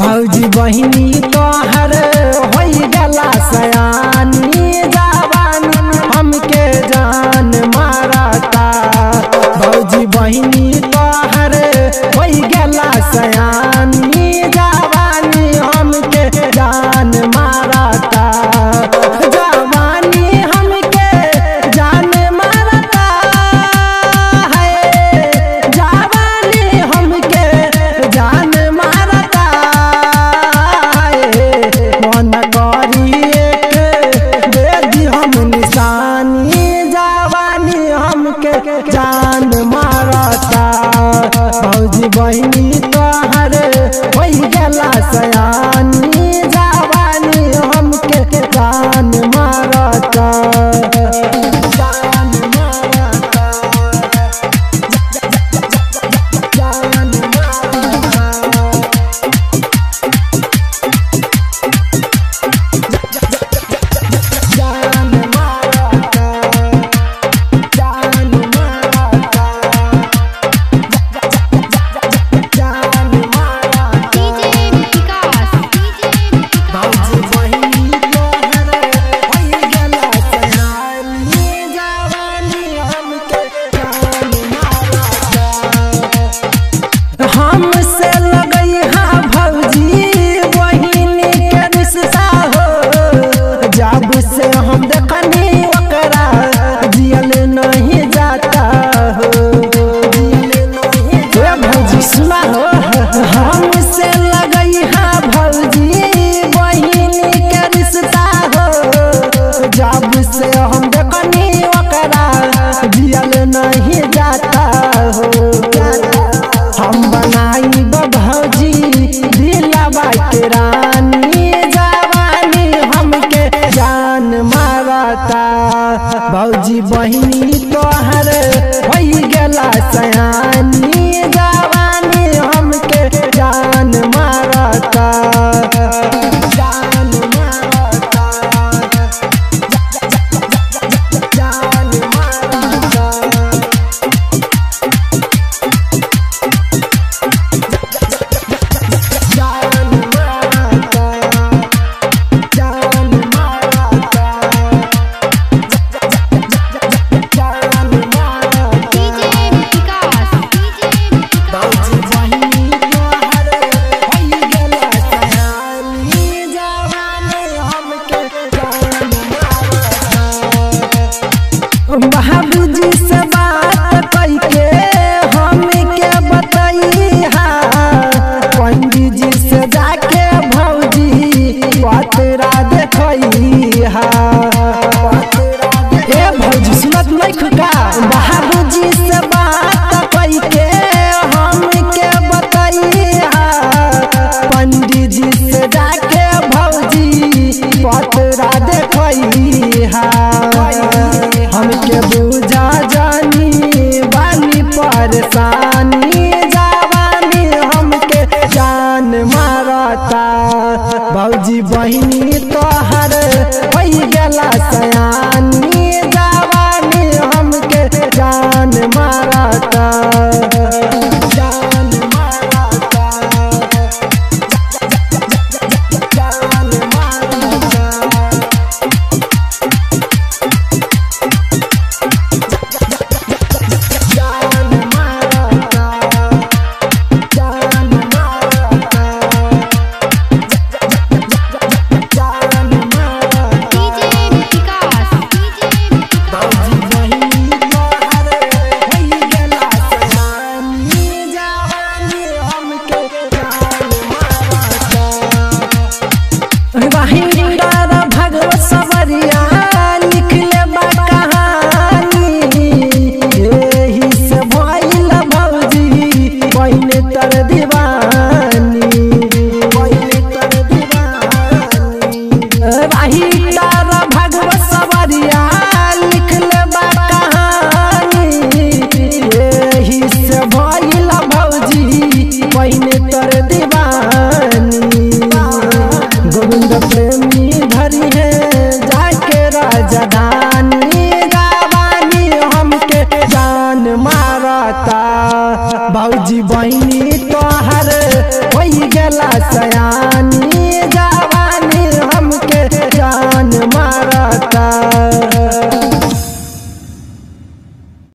भौजी बहिनी तोहर होई गला सयानी जवानी हमके जान मारता। भौजी बहिनी तोहर होई गला सयानी जवानी हमके जान मारता। जवानी हमके जान मारता है, जवानी हमके जान मारता है। मन करी एक दे दी हम निशानी जवानी हमके जान मारता। भौजी बहिनी तोहर होई गला सयानी जवानी हमके जान मारता। जान मारता, जान मारता, जान मारता, जान मारता, जान मारता। डीजे विकास भौजी बहिनी तोहर होई गला सयानी जवानी हमके जान मारता। हमसे लगई हाँ भौजी बहिनी के रिश्ता हो, जब से हम देखनी ओकरा जियल नहीं जाता हो। ए भौजी सुना हो, हमसे लगई हाँ भौजी बहिनी के रिश्ता हो, जब से हम देखनी ओकरा जियल नहीं जाता हो। हम बनाई भौजी दिलवा के रानी जवानी हमके जान मारता। भौजी बहिनी तोहर होई गला सयानी जवानी हमके जान मारता। जान मारता, जान मारता, जान मारता, जान मारता, जान मारता। डीजे विकास भौजी बहिनी तोहर होई गला सयानी जवानी हमके जान मारता। बाबूजी से बात कइके हमके बतैहा, पंडित जी से जाके भौजी पतरा देखैहा। ए भौजी सुनत नहीं खुका, बाबूजी से बात कइके हमके बतैहा, पंडित जी से जाके भौजी पतरा देखैहा। हमके बुझा जानी बानी परेशानी जवानी हमके जान मारता। भौजी बहिनी तोहर होई गला सयानी जवानी हमके जान मारता। जान मारता, जान मारता, जान मारता, जान मारता, जान मारता। डीजे विकास भौजी बहिनी तोहर होई गला सयानी जवानी हमके जान मारता। वाहिंदर भगवत सवरिया लिखले बा कहानी, एही से भइल भौजी पहिने तर दीवानी, पहिने तर दीवानी। वाहिंदर भगवत सवरिया लिखले बा कहानी, एही से भइल भौजी पहिने तर दीवानी। गोविंद प्रेमी धरी है जाके राजधानी।